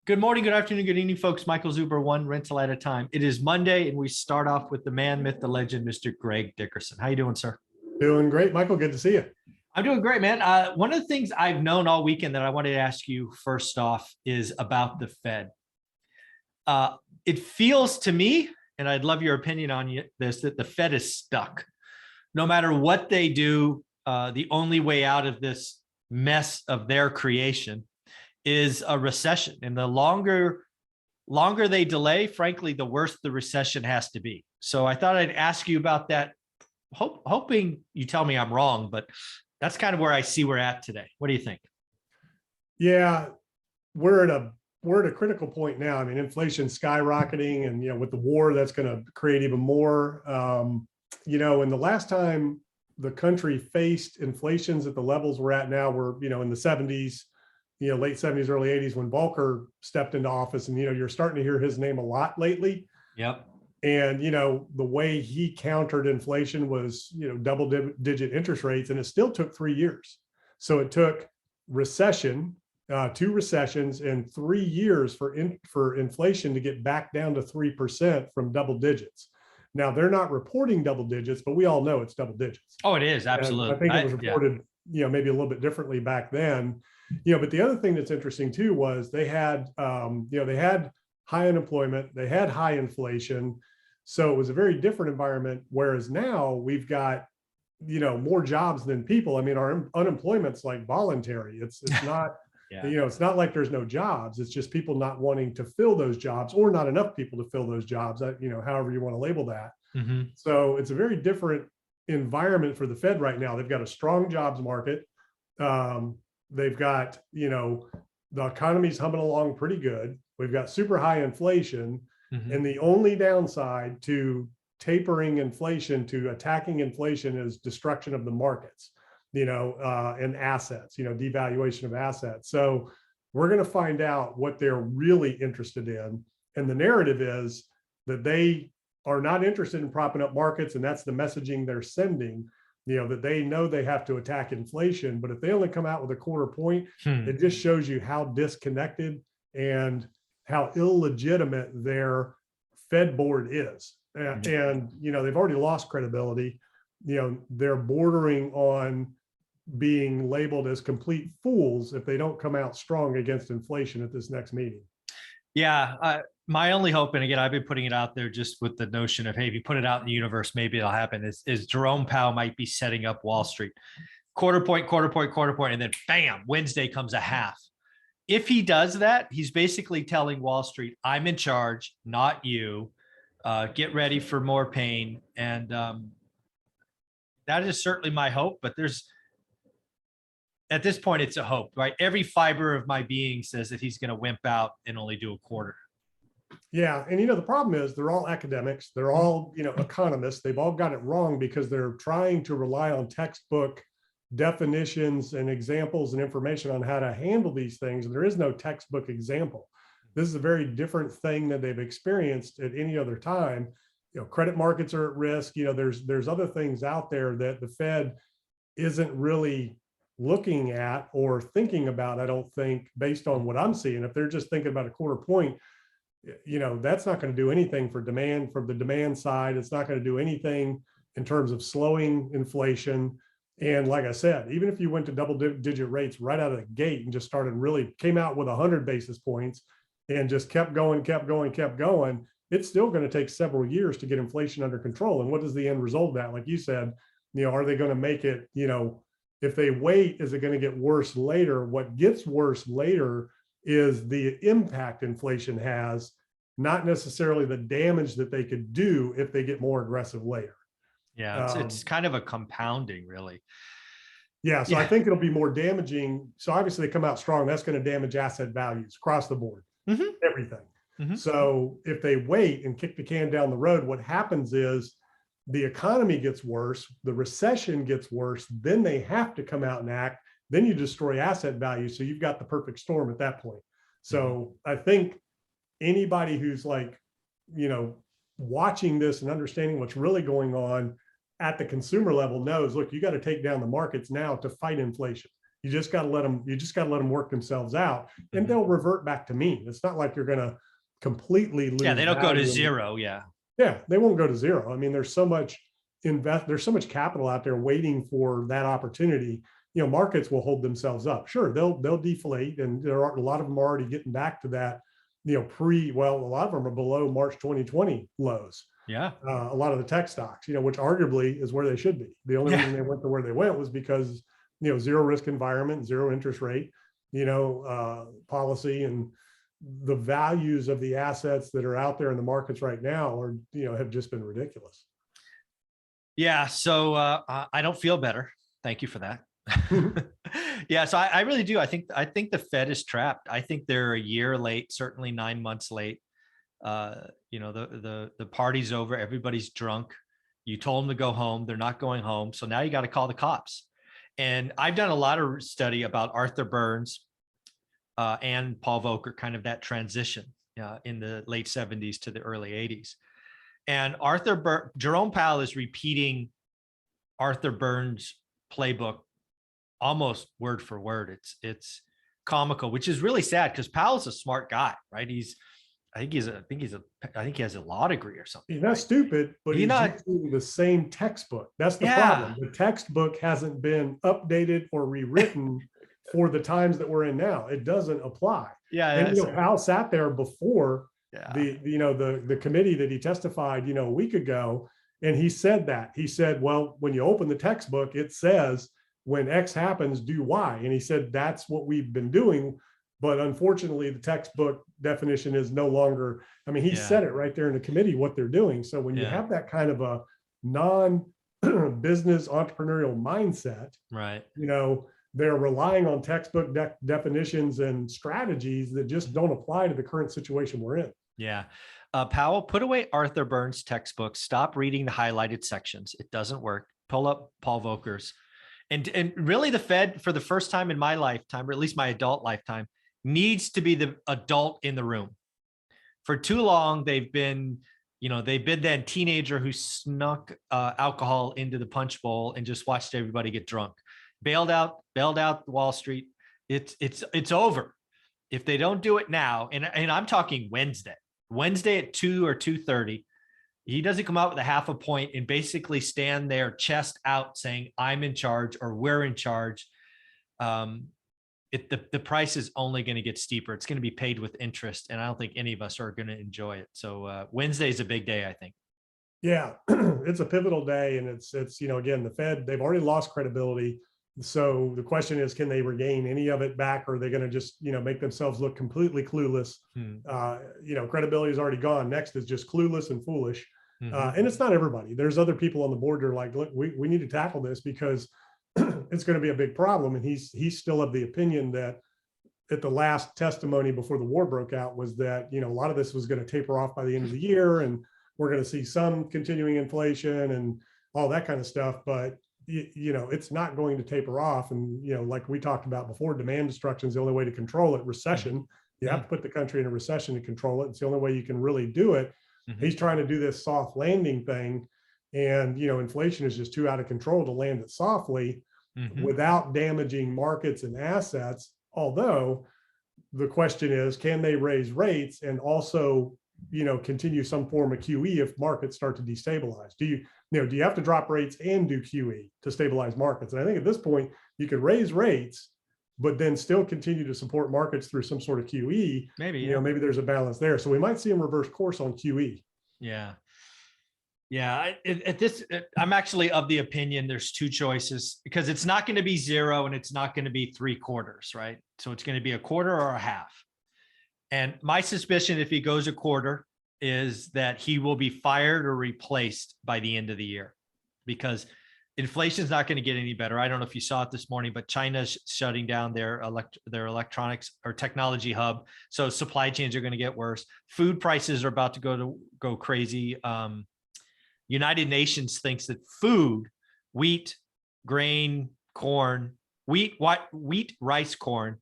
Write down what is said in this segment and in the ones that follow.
Good morning, good afternoon, good evening, folks. Michael Zuber, one rental at a time. It is Monday, and we start off with the man, myth, the legend, Mr. Greg Dickerson. How you doing, sir? Doing great, Michael. Good to see you. I'm doing great, man. One of the things I've known all weekend that I wanted to ask you first off is about the Fed. It feels to me, and I'd love your opinion on this, that the Fed is stuck. No matter what they do, the only way out of this mess of their creation is a recession. And the longer they delay, frankly, the worse the recession has to be. So I thought I'd ask you about that, hoping you tell me I'm wrong, but that's kind of where I see we're at today. What do you think? Yeah, we're at a critical point now. I mean, inflation's skyrocketing, and with the war, that's going to create even more. And the last time the country faced inflations at the levels we're at now, were in the 70s, late 70s, early 80s, when Volcker stepped into office, and you're starting to hear his name a lot lately. Yep. And the way he countered inflation was double-digit interest rates, and it still took 3 years. So it took recession, two recessions, and 3 years for inflation to get back down to 3% from double digits. Now, they're not reporting double digits, but we all know it's double digits. Oh, it is, absolutely. And I think it was reported maybe a little bit differently back then. But the other thing that's interesting too was they had high unemployment, they had high inflation. So it was a very different environment. Whereas now we've got, more jobs than people. I mean, our unemployment's like voluntary. It's not, it's not like there's no jobs. It's just people not wanting to fill those jobs, or not enough people to fill those jobs, however you want to label that. Mm-hmm. So it's a very different environment for the Fed right now. They've got a strong jobs market. They've got, the economy's humming along pretty good. We've got super high inflation. Mm-hmm. And the only downside to tapering inflation, to attacking inflation, is destruction of the markets, and assets, devaluation of assets. So we're going to find out what they're really interested in. And the narrative is that they are not interested in propping up markets. And that's the messaging they're sending, that they know they have to attack inflation. But if they only come out with a quarter point, it just shows you how disconnected and how illegitimate their Fed board is. And they've already lost credibility. They're bordering on being labeled as complete fools if they don't come out strong against inflation at this next meeting. Yeah. My only hope, and again, I've been putting it out there just with the notion of, hey, if you put it out in the universe, maybe it'll happen, is Jerome Powell might be setting up Wall Street. Quarter point, and then bam, Wednesday comes a half. If he does that, he's basically telling Wall Street, I'm in charge, not you. Get ready for more pain. And that is certainly my hope, but at this point, it's a hope, right? Every fiber of my being says that he's going to wimp out and only do a quarter. Yeah. And, the problem is they're all academics. They're all, economists. They've all got it wrong because they're trying to rely on textbook definitions and examples and information on how to handle these things. And there is no textbook example. This is a very different thing that they've experienced at any other time. Credit markets are at risk. There's other things out there that the Fed isn't really looking at or thinking about, I don't think, based on what I'm seeing. If they're just thinking about a quarter point, that's not going to do anything for demand, from the demand side. It's not going to do anything in terms of slowing inflation. And like I said, even if you went to double-digit rates right out of the gate and just came out with 100 basis points and just kept going, it's still going to take several years to get inflation under control. And what is the end result of that? Like you said, are they going to make it, if they wait, is it going to get worse later? What gets worse later is the impact inflation has, not necessarily the damage that they could do if they get more aggressive later. Yeah, it's kind of a compounding, really. Yeah, so I think it'll be more damaging. So obviously they come out strong. That's going to damage asset values across the board, everything. Mm-hmm. So if they wait and kick the can down the road, what happens is the economy gets worse, the recession gets worse, then they have to come out and act. Then you destroy asset value. So you've got the perfect storm at that point. So I think anybody who's watching this and understanding what's really going on at the consumer level knows, look, you got to take down the markets now to fight inflation. You just got to let them work themselves out, and they'll revert back to mean. It's not like you're going to completely lose. Yeah, they don't go to value. zero. Yeah. Yeah, they won't go to zero. I mean, there's so much capital out there waiting for that opportunity. Markets will hold themselves up. Sure, they'll deflate, and there are a lot of them already getting back to that, a lot of them are below March 2020 lows. Yeah. A lot of the tech stocks, which arguably is where they should be. The only reason they went to where they went was because, zero risk environment, zero interest rate, policy, and the values of the assets that are out there in the markets right now are, have just been ridiculous. Yeah. So I don't feel better. Thank you for that. Yeah. So I really do. I think the Fed is trapped. I think they're a year late, certainly 9 months late. The party's over. Everybody's drunk. You told them to go home. They're not going home. So now you got to call the cops. And I've done a lot of study about Arthur Burns and Paul Volcker, kind of that transition in the late 70s to the early 80s. And Jerome Powell is repeating Arthur Burns' playbook almost word for word. It's comical, which is really sad because Powell's a smart guy, right? I think he has a law degree or something. He's not stupid, but he's not using the same textbook. That's the problem. The textbook hasn't been updated or rewritten for the times that we're in now. It doesn't apply. Yeah. And Powell sat there before the committee that he testified, a week ago, and he said that. He said, well, when you open the textbook, it says when X happens, do Y. And he said that's what we've been doing. But unfortunately, the textbook definition is no longer, I mean, he said it right there in the committee, what they're doing. So when you have that kind of a non-business entrepreneurial mindset, right? They're relying on textbook definitions and strategies that just don't apply to the current situation we're in. Yeah. Powell, put away Arthur Burns' textbook. Stop reading the highlighted sections. It doesn't work. Pull up Paul Volcker's. And really the Fed, for the first time in my lifetime, or at least my adult lifetime, needs to be the adult in the room. For too long, they've been that teenager who snuck alcohol into the punch bowl and just watched everybody get drunk. Bailed out Wall Street. It's over. If they don't do it now, and I'm talking Wednesday at 2 or 2:30, he doesn't come out with a half a point and basically stand there chest out saying, I'm in charge or we're in charge. The price is only going to get steeper. It's going to be paid with interest. And I don't think any of us are going to enjoy it. So Wednesday is a big day, I think. Yeah, it's a pivotal day. And it's again, the Fed, they've already lost credibility. So the question is, can they regain any of it back? Or are they going to just, make themselves look completely clueless? Credibility is already gone. Next is just clueless and foolish. And it's not everybody. There's other people on the board that are like, look, we need to tackle this because it's going to be a big problem. And he's still of the opinion that at the last testimony before the war broke out was that, a lot of this was going to taper off by the end of the year. And we're going to see some continuing inflation and all that kind of stuff. But it's not going to taper off. And, like we talked about before, demand destruction is the only way to control it. Recession, you have to put the country in a recession to control it. It's the only way you can really do it. He's trying to do this soft landing thing. And, inflation is just too out of control to land it softly without damaging markets and assets. Although the question is, can they raise rates and also, continue some form of QE if markets start to destabilize? Do you have to drop rates and do QE to stabilize markets? And I think at this point, you could raise rates, but then still continue to support markets through some sort of QE. Maybe, maybe there's a balance there. So we might see them reverse course on QE. Yeah. I'm actually of the opinion there's two choices, because it's not going to be zero and it's not going to be 3/4, right? So it's going to be a quarter or a half. And my suspicion, if he goes a quarter, is that he will be fired or replaced by the end of the year, because inflation is not going to get any better. I don't know if you saw it this morning, but China's shutting down their electronics or technology hub. So supply chains are going to get worse. Food prices are about to go crazy. United Nations thinks that food, wheat, grain, corn, wheat, rice, corn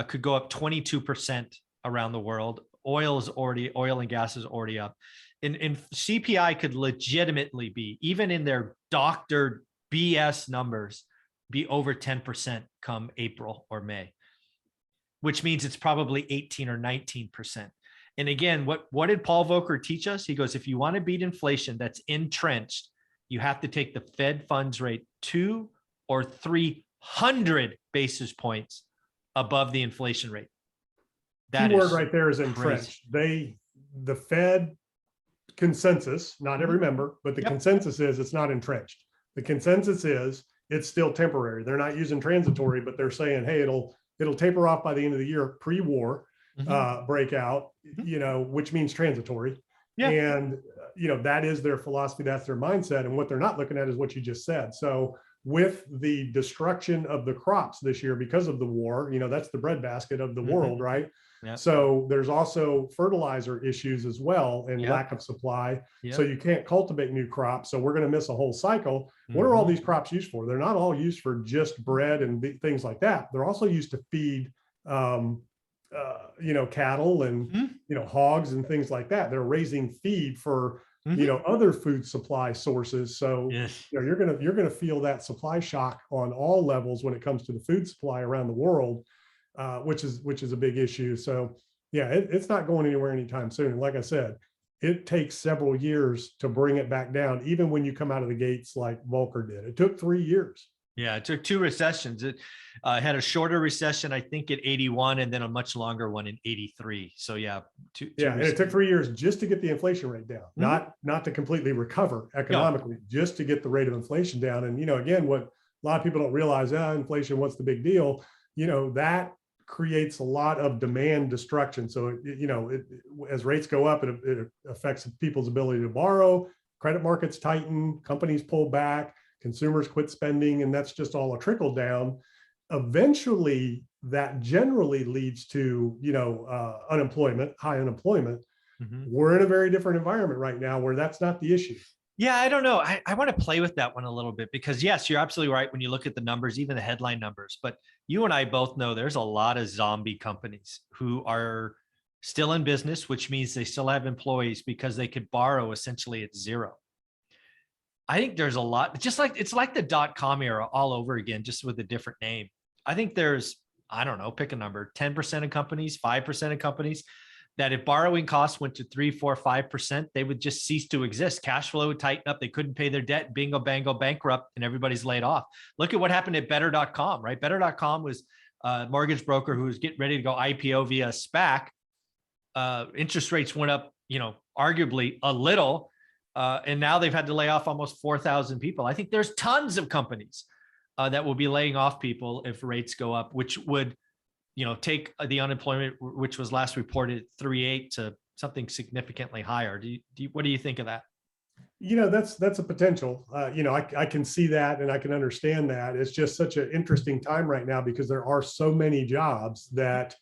could go up 22% around the world. Oil and gas is already up. And CPI could legitimately be, even in their doctored BS numbers, be over 10% come April or May, which means it's probably 18 or 19%. And again, what did Paul Volcker teach us? He goes, if you want to beat inflation that's entrenched, you have to take the Fed funds rate 200 or 300 basis points above the inflation rate. That Key word is right there is crazy. entrenched. The Fed consensus, not every member, but the consensus is it's not entrenched. The consensus is it's still temporary. They're not using transitory, but they're saying, hey, it'll taper off by the end of the year, pre-war breakout, which means transitory. Yeah. And, that is their philosophy. That's their mindset. And what they're not looking at is what you just said. So with the destruction of the crops this year because of the war, that's the breadbasket of the world, right? Yep. So there's also fertilizer issues as well and lack of supply. Yep. So you can't cultivate new crops. So we're going to miss a whole cycle. What are all these crops used for? They're not all used for just bread and things like that. They're also used to feed, cattle and, hogs and things like that. They're raising feed for, other food supply sources. So, you're going to feel that supply shock on all levels when it comes to the food supply around the world. Which is a big issue. So yeah, it's not going anywhere anytime soon. And like I said, it takes several years to bring it back down, even when you come out of the gates like Volcker did. It took 3 years. Yeah, it took 2 recessions. It had a shorter recession, I think, at 81, and then a much longer one in 83. So yeah, and it took 3 years just to get the inflation rate down, not to completely recover economically, just to get the rate of inflation down. And again, what a lot of people don't realize, inflation, what's the big deal? That creates a lot of demand destruction. So, as rates go up, it affects people's ability to borrow, credit markets tighten, companies pull back, consumers quit spending, and that's just all a trickle down. Eventually, that generally leads to, unemployment, high unemployment. We're in a very different environment right now where that's not the issue. Yeah, I don't know. I want to play with that one a little bit because yes, you're absolutely right when you look at the numbers, even the headline numbers, but you and I both know there's a lot of zombie companies who are still in business, which means they still have employees because they could borrow essentially at zero. I think there's a lot, just like it's like the .com era all over again, just with a different name. I think there's, I don't know, pick a number, 10% of companies, 5% of companies that if borrowing costs went to 3, 4, 5%, they would just cease to exist. Cash flow would tighten up. They couldn't pay their debt. Bingo, bango, bankrupt, and everybody's laid off. Look at what happened at Better.com, right? Better.com was a mortgage broker who was getting ready to go IPO via SPAC. Interest rates went up, arguably a little. And now they've had to lay off almost 4,000 people. I think there's tons of companies that will be laying off people if rates go up, which would take the unemployment, which was last reported 3.8 to something significantly higher. What do you think of that? That's a potential. I can see that and I can understand that. It's just such an interesting time right now because there are so many jobs that,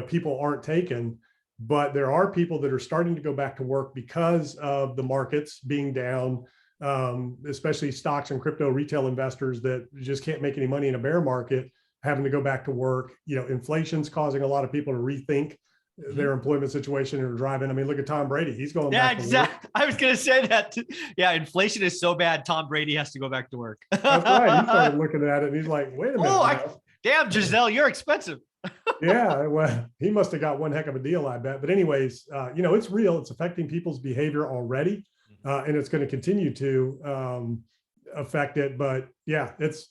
people aren't taking, but there are people that are starting to go back to work because of the markets being down, especially stocks and crypto retail investors that just can't make any money in a bear market, having to go back to work. Inflation's causing a lot of people to rethink their employment situation and driving. I mean, look at Tom Brady. He's going back to work. I was going to say that. Yeah, inflation is so bad. Tom Brady has to go back to work. That's right. He started looking at it and he's like, wait a minute. Damn, Giselle, you're expensive. Yeah, well, he must have got one heck of a deal, I bet. But anyways, it's real. It's affecting people's behavior already, and it's going to continue to affect it. But yeah, it's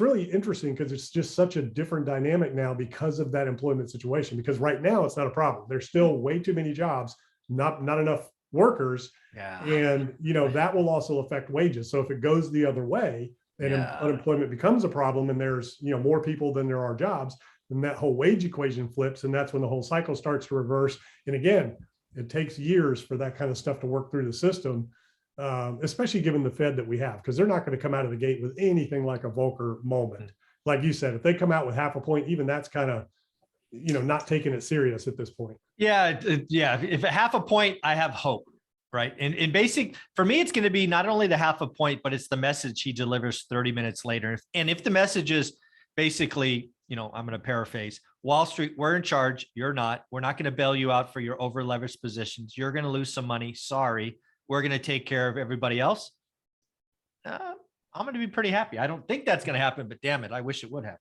really interesting because it's just such a different dynamic now because of that employment situation. Because right now it's not a problem. There's still way too many jobs, not enough workers, and that will also affect wages. So if it goes the other way, and unemployment becomes a problem and there's more people than there are jobs, then that whole wage equation flips, and that's when the whole cycle starts to reverse. And again, it takes years for that kind of stuff to work through the system, especially given the Fed that we have, because they're not going to come out of the gate with anything like a Volcker moment. Like you said, if they come out with half a point, even that's kind of not taking it serious at this point. Yeah. If a half a point, I have hope. Right. And in basic, for me, it's going to be not only the half a point, but it's the message he delivers 30 minutes later. And if the message is basically, I'm going to paraphrase, Wall Street, we're in charge. You're not. We're not going to bail you out for your over leveraged positions. You're going to lose some money. Sorry. We're going to take care of everybody else. I'm going to be pretty happy. I don't think that's going to happen, but damn it, I wish it would happen.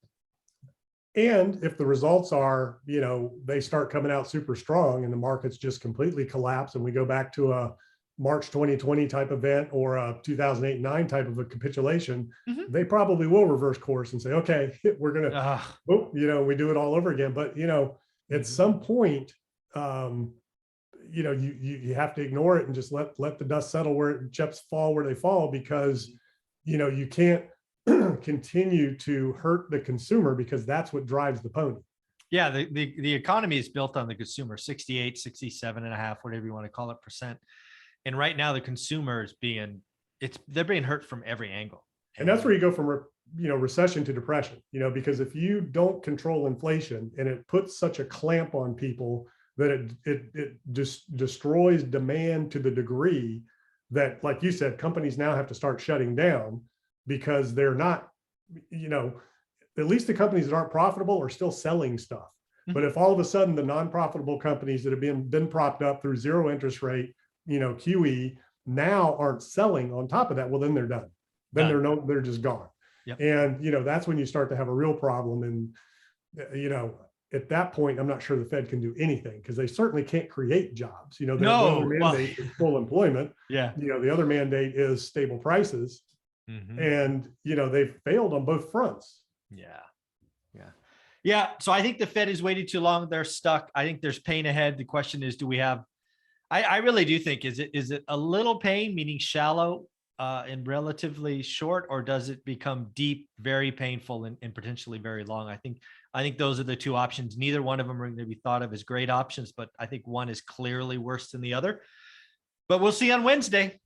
And if the results are, they start coming out super strong and the markets just completely collapse and we go back to a March 2020 type event or a 2008-9 type of a capitulation, they probably will reverse course and say, okay, we're going to, we do it all over again. But, at some point, you have to ignore it and just let the dust settle chips fall where they fall, because, you can't continue to hurt the consumer, because that's what drives the pony. Yeah. The economy is built on the consumer, 68, 67 and a half, whatever you want to call it, percent. And right now the consumer is they're being hurt from every angle. And that's where you go from, recession to depression, because if you don't control inflation and it puts such a clamp on people that it just destroys demand to the degree that, like you said, companies now have to start shutting down because they're not, at least the companies that aren't profitable are still selling stuff. But if all of a sudden the non-profitable companies that have been propped up through zero interest rate, QE, now aren't selling on top of that, well, then they're done. Then they're just gone. Yep. And, that's when you start to have a real problem. And, at that point, I'm not sure the Fed can do anything, because they certainly can't create jobs. The other mandate is full employment. Yeah. The other mandate is stable prices. And, they've failed on both fronts. Yeah. So I think the Fed has waited too long. They're stuck. I think there's pain ahead. The question is, do we have, I really do think, is it a little pain, meaning shallow and relatively short, or does it become deep, very painful and potentially very long? I think those are the two options. Neither one of them are going to be thought of as great options, but I think one is clearly worse than the other. But we'll see on Wednesday.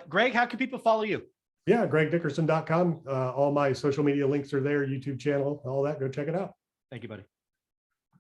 Greg, how can people follow you? Yeah, gregdickerson.com. All my social media links are there, YouTube channel, all that. Go check it out. Thank you, buddy.